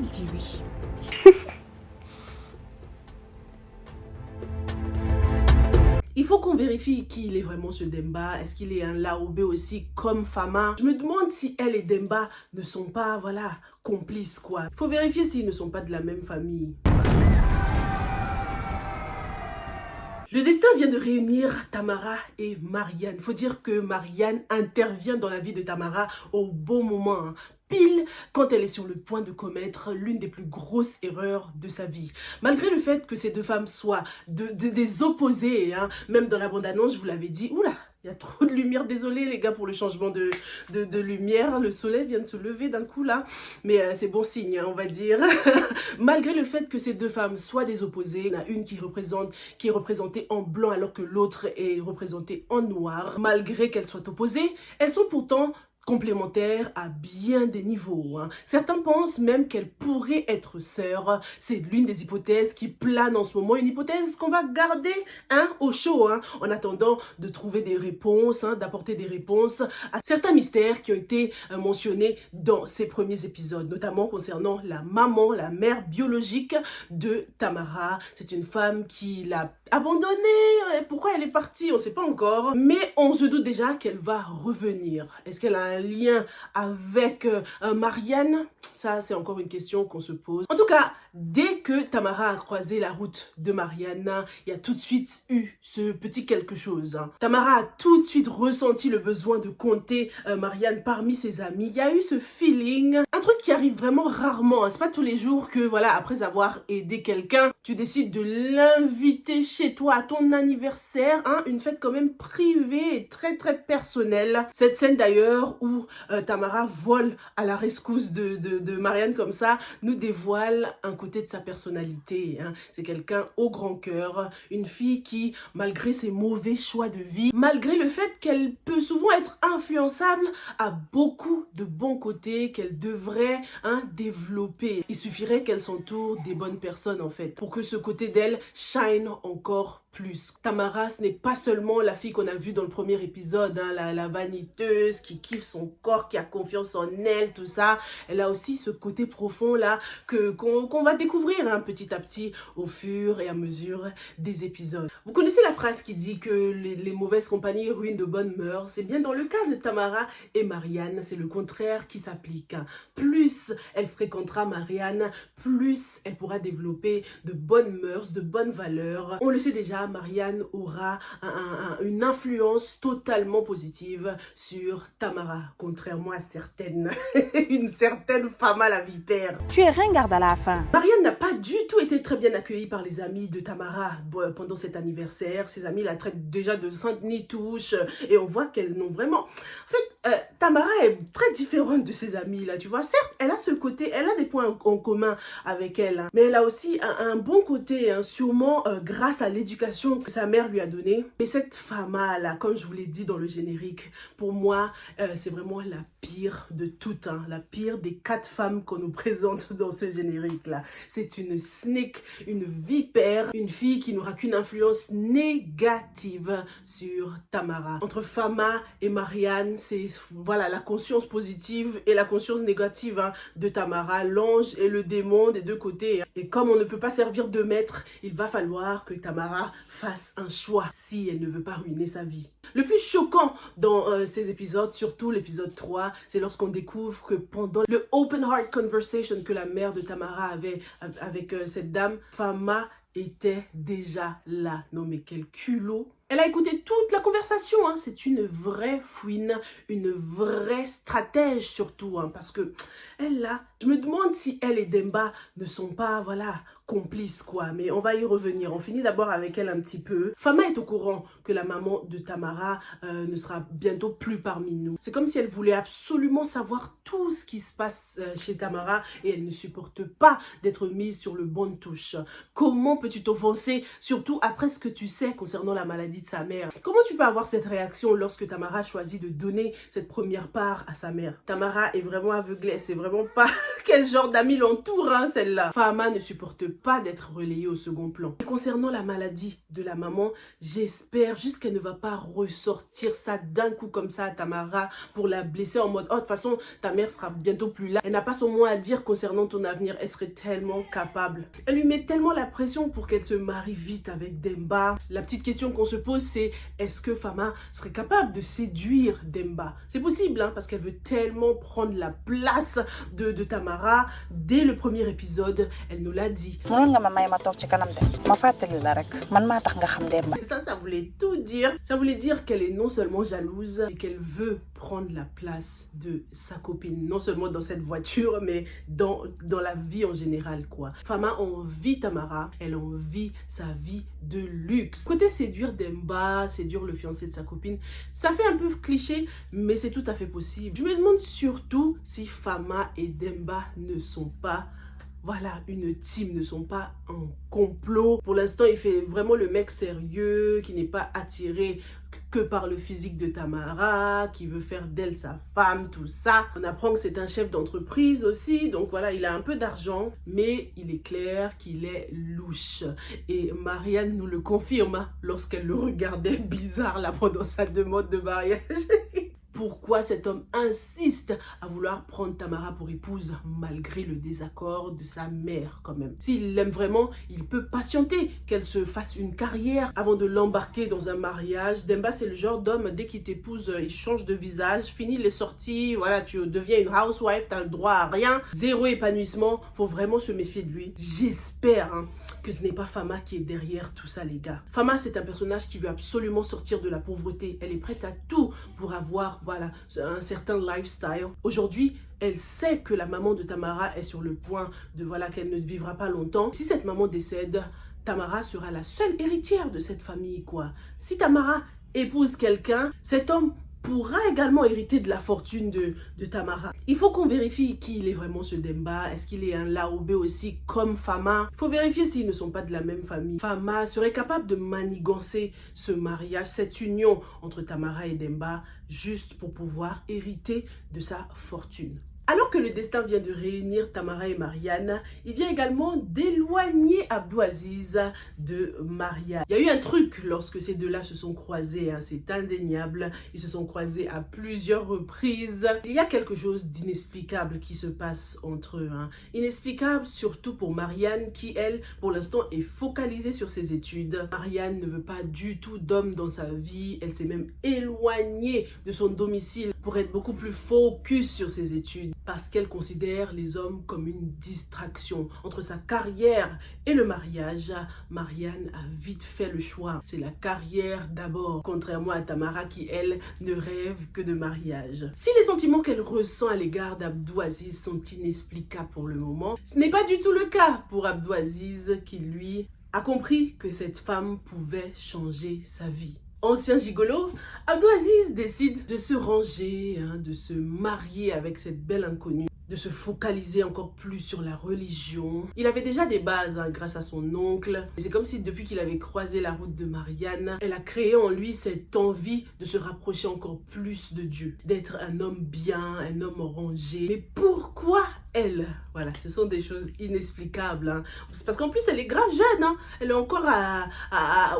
Il dit oui. Il faut qu'on vérifie qui il est vraiment ce Demba. Est-ce qu'il est un Laobé aussi comme Fama? Je me demande si elle et Demba ne sont pas, voilà, complices quoi. Il faut vérifier s'ils ne sont pas de la même famille. Le destin vient de réunir Tamara et Marianne. Il faut dire que Marianne intervient dans la vie de Tamara au bon moment, hein. Pile quand elle est sur le point de commettre l'une des plus grosses erreurs de sa vie. Malgré le fait que ces deux femmes soient des opposés, hein, même dans la bande-annonce, je vous l'avais dit, oula, il y a trop de lumière, désolé les gars pour le changement de lumière, le soleil vient de se lever d'un coup là, mais c'est bon signe, hein, on va dire. Malgré le fait que ces deux femmes soient des opposés, il y en a une qui est représentée en blanc alors que l'autre est représentée en noir. Malgré qu'elles soient opposées, elles sont pourtant complémentaires à bien des niveaux, hein. Certains pensent même qu'elles pourraient être sœurs. C'est l'une des hypothèses qui plane en ce moment, une hypothèse qu'on va garder, hein, au chaud, hein, en attendant de trouver des réponses, hein, d'apporter des réponses à certains mystères qui ont été mentionnés dans ces premiers épisodes, notamment concernant la maman, la mère biologique de Tamara. C'est une femme qui l'a abandonnée. Pourquoi elle est partie, on ne sait pas encore, mais on se doute déjà qu'elle va revenir. Est-ce qu'elle a un lien avec Marianne? Ça, c'est encore une question qu'on se pose. En tout cas, dès que Tamara a croisé la route de Marianne, il y a tout de suite eu ce petit quelque chose. Tamara a tout de suite ressenti le besoin de compter Marianne parmi ses amis. Il y a eu ce feeling, un truc qui arrive vraiment rarement, hein. C'est pas tous les jours que, voilà, après avoir aidé quelqu'un, tu décides de l'inviter chez toi à ton anniversaire, hein, une fête quand même privée et très très personnelle. Cette scène d'ailleurs où Tamara vole à la rescousse de Marianne comme ça, nous dévoile un côté de sa personnalité, hein. C'est quelqu'un au grand cœur, une fille qui, malgré ses mauvais choix de vie, malgré le fait qu'elle peut souvent être influençable, a beaucoup de bons côtés qu'elle devrait, hein, développer. Il suffirait qu'elle s'entoure des bonnes personnes en fait, pour que ce côté d'elle shine encore plus. Tamara, ce n'est pas seulement la fille qu'on a vue dans le premier épisode, hein, la vaniteuse qui kiffe son corps, qui a confiance en elle, tout ça. Elle a aussi ce côté profond là qu'on va découvrir, hein, petit à petit au fur et à mesure des épisodes. Vous connaissez la phrase qui dit que les mauvaises compagnies ruinent de bonnes mœurs? C'est bien dans le cas de Tamara et Marianne, c'est le contraire qui s'applique. Plus elle fréquentera Marianne, plus elle pourra développer de bonnes mœurs, de bonnes valeurs. On le sait déjà, Marianne aura une influence totalement positive sur Tamara, contrairement à certaines, une certaine femme à la vipère. Tu es ringarde à la fin. Marianne n'a pas du tout été très bien accueillie par les amis de Tamara pendant cet anniversaire. Ses amis la traitent déjà de sainte nitouche et on voit qu'elles n'ont vraiment... En fait, Tamara est très différente de ses amis là, tu vois. Certes, elle a ce côté, elle a des points en commun avec elle, hein, mais elle a aussi un bon côté, hein, sûrement grâce à l'éducation que sa mère lui a donnée. Et cette femme là, comme je vous l'ai dit dans le générique, pour moi, c'est vraiment la pire de toutes, hein, la pire des 4 femmes qu'on nous présente dans ce générique là. C'est une snake, une vipère, une fille qui n'aura qu'une influence négative sur Tamara. Entre Fama et Marianne, c'est, voilà, la conscience positive et la conscience négative, hein, de Tamara, l'ange et le démon des deux côtés. Et comme on ne peut pas servir de maître, il va falloir que Tamara fasse un choix si elle ne veut pas ruiner sa vie. Le plus choquant dans ces épisodes, surtout l'épisode 3, c'est lorsqu'on découvre que pendant le open heart conversation que la mère de Tamara avait avec cette dame, Fama était déjà là. Non mais quel culot! Elle a écouté toute la conversation, hein. C'est une vraie fouine, une vraie stratège surtout, hein, parce que elle là, je me demande si elle et Demba ne sont pas, voilà, complices quoi, mais on va y revenir. On finit d'abord avec elle un petit peu. Fama est au courant que la maman de Tamara ne sera bientôt plus parmi nous. C'est comme si elle voulait absolument savoir tout ce qui se passe chez Tamara et elle ne supporte pas d'être mise sur le banc de touche. Comment peux-tu t'offenser, surtout après ce que tu sais concernant la maladie de sa mère? Comment tu peux avoir cette réaction lorsque Tamara choisit de donner cette première part à sa mère? Tamara est vraiment aveuglée, c'est vraiment pas Quel genre d'amis l'entoure, hein, celle-là. Fahma ne supporte pas d'être relayée au second plan. Et concernant la maladie de la maman, j'espère juste qu'elle ne va pas ressortir ça d'un coup comme ça à Tamara pour la blesser en mode « Oh, de toute façon, ta mère sera bientôt plus là. Elle n'a pas son mot à dire concernant ton avenir. Elle serait tellement capable. » Elle lui met tellement la pression pour qu'elle se marie vite avec Demba. La petite question qu'on se pose, c'est est-ce que Fahma serait capable de séduire Demba? C'est possible, hein, parce qu'elle veut tellement prendre la place de Tamara. Dès le premier épisode, elle nous l'a dit. Ça voulait tout dire. Ça voulait dire qu'elle est non seulement jalouse, mais qu'elle veut prendre la place de sa copine. Non seulement dans cette voiture, mais dans la vie en général, quoi. Fahma envie Tamara, elle envie sa vie de luxe. Côté séduire Demba, séduire le fiancé de sa copine, ça fait un peu cliché, mais c'est tout à fait possible. Je me demande surtout si Fahma et Demba ne sont pas, voilà, une team, ne sont pas en complot. Pour l'instant, il fait vraiment le mec sérieux, qui n'est pas attiré que par le physique de Tamara, qui veut faire d'elle sa femme, tout ça. On apprend que c'est un chef d'entreprise aussi, donc voilà, il a un peu d'argent, mais il est clair qu'il est louche. Et Marianne nous le confirme lorsqu'elle le regardait bizarre là pendant sa demande de mariage. Pourquoi cet homme insiste à vouloir prendre Tamara pour épouse malgré le désaccord de sa mère quand même. S'il l'aime vraiment, il peut patienter qu'elle se fasse une carrière avant de l'embarquer dans un mariage. Demba, c'est le genre d'homme, dès qu'il t'épouse, il change de visage, fini les sorties, voilà, tu deviens une housewife, t'as le droit à rien. Zéro épanouissement, faut vraiment se méfier de lui. J'espère, hein, que ce n'est pas Fahma qui est derrière tout ça, les gars. Fahma, c'est un personnage qui veut absolument sortir de la pauvreté. Elle est prête à tout pour avoir, voilà, un certain lifestyle. Aujourd'hui, elle sait que la maman de Tamara est sur le point de, voilà, qu'elle ne vivra pas longtemps. Si cette maman décède, Tamara sera la seule héritière de cette famille, quoi. Si Tamara épouse quelqu'un, cet homme pourra également hériter de la fortune de Tamara. Il faut qu'on vérifie qui il est vraiment, ce Demba. Est-ce qu'il est un Laobé aussi comme Fahma? Il faut vérifier s'ils ne sont pas de la même famille. Fahma serait capable de manigancer ce mariage, cette union entre Tamara et Demba, juste pour pouvoir hériter de sa fortune. Alors que le destin vient de réunir Tamara et Marianne, il vient également d'éloigner Abdou-Aziz de Marianne. Il y a eu un truc lorsque ces deux-là se sont croisés, hein, c'est indéniable. Ils se sont croisés à plusieurs reprises. Il y a quelque chose d'inexplicable qui se passe entre eux. Hein. Inexplicable surtout pour Marianne qui, elle, pour l'instant, est focalisée sur ses études. Marianne ne veut pas du tout d'homme dans sa vie. Elle s'est même éloignée de son domicile pour être beaucoup plus focus sur ses études. Parce qu'elle considère les hommes comme une distraction. Entre sa carrière et le mariage, Marianne a vite fait le choix. C'est la carrière d'abord, contrairement à Tamara qui, elle, ne rêve que de mariage. Si les sentiments qu'elle ressent à l'égard d'Abdou-Aziz sont inexplicables pour le moment, ce n'est pas du tout le cas pour Abdou-Aziz qui, lui, a compris que cette femme pouvait changer sa vie. Ancien gigolo, Abdou-Aziz décide de se ranger, hein, de se marier avec cette belle inconnue, de se focaliser encore plus sur la religion. Il avait déjà des bases, hein, grâce à son oncle. Et c'est comme si depuis qu'il avait croisé la route de Marianne, elle a créé en lui cette envie de se rapprocher encore plus de Dieu, d'être un homme bien, un homme rangé. Mais pourquoi elle? Voilà, ce sont des choses inexplicables. Hein. C'est parce qu'en plus, elle est grave jeune. Hein. Elle est encore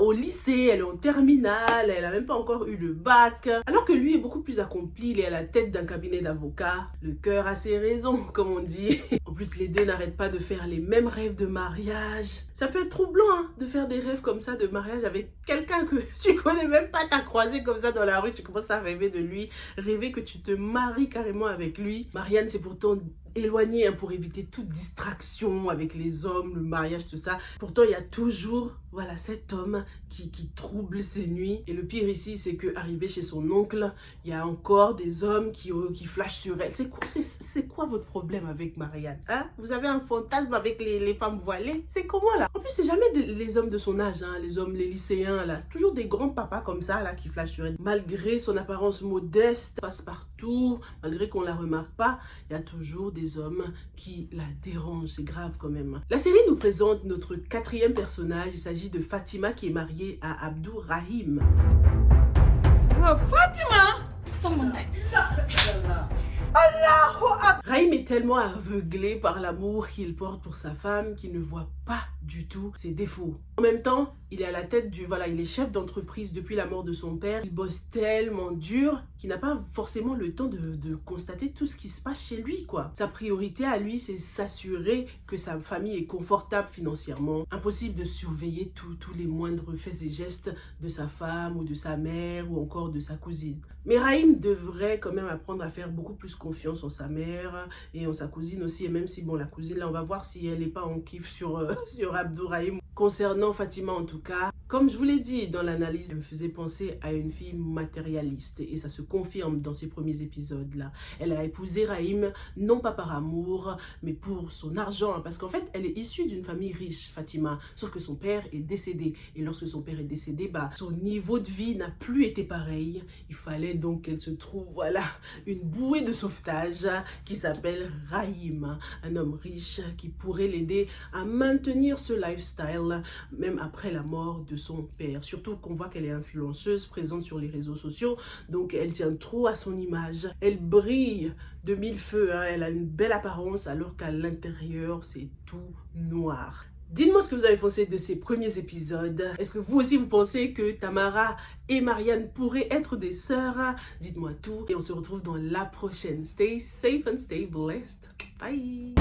au lycée, elle est en terminale, elle n'a même pas encore eu le bac. Alors que lui est beaucoup plus accompli, il est à la tête d'un cabinet d'avocats. Le cœur a ses raisons, comme on dit. En plus, les deux n'arrêtent pas de faire les mêmes rêves de mariage. Ça peut être troublant, hein, de faire des rêves comme ça de mariage avec quelqu'un que tu connais même pas, t'as croisé comme ça dans la rue, tu commences à rêver de lui, rêver que tu te maries carrément avec lui. Marianne, c'est pourtant éloignée, hein, pour éviter toute distraction avec les hommes, le mariage, tout ça. Pourtant, il y a toujours, voilà, cet homme qui trouble ses nuits. Et le pire ici, c'est que arrivé chez son oncle, il y a encore des hommes qui flashent sur elle. C'est quoi votre problème avec Marianne, hein? Vous avez un fantasme avec les femmes voilées? C'est comment là? En plus, c'est jamais les hommes de son âge, hein, les lycéens là. Toujours des grands papas comme ça là qui flashent sur elle. Malgré son apparence modeste, passe-partout, malgré qu'on la remarque pas, il y a toujours des hommes qui la dérangent. C'est grave quand même. La série nous présente notre quatrième personnage. Il s'agit de Fatima qui est mariée à Abdou Rahim. Fatima! Raïm est tellement aveuglé par l'amour qu'il porte pour sa femme qu'il ne voit pas du tout ses défauts. En même temps, il est à la tête il est chef d'entreprise depuis la mort de son père. Il bosse tellement dur qu'il n'a pas forcément le temps de constater tout ce qui se passe chez lui, quoi. Sa priorité à lui, c'est s'assurer que sa famille est confortable financièrement. Impossible de surveiller tous les moindres faits et gestes de sa femme ou de sa mère ou encore de sa cousine. Mais Raïm devrait quand même apprendre à faire beaucoup plus confiance en sa mère et en sa cousine aussi. Et même si, bon, la cousine, là, on va voir si elle n'est pas en kiff sur Abdourahim. Concernant Fatima, en tout cas, comme je vous l'ai dit dans l'analyse, elle me faisait penser à une fille matérialiste. Et ça se confirme dans ces premiers épisodes-là. Elle a épousé Raïm, non pas par amour, mais pour son argent. Parce qu'en fait, elle est issue d'une famille riche, Fatima. Sauf que son père est décédé. Et lorsque son père est décédé, son niveau de vie n'a plus été pareil. Il fallait donc qu'elle se trouve, une bouée de sauvetage qui s'appelle Raïm. Un homme riche qui pourrait l'aider à maintenir ce lifestyle même après la mort de son père. Surtout qu'on voit qu'elle est influenceuse, présente sur les réseaux sociaux, donc elle tient trop à son image. Elle brille de mille feux, elle a une belle apparence alors qu'à l'intérieur c'est tout noir. Dites-moi ce que vous avez pensé de ces premiers épisodes. Est-ce que vous aussi vous pensez que Tamara et Marianne pourraient être des sœurs? Dites-moi tout et on se retrouve dans la prochaine. Stay safe and stay blessed. Bye!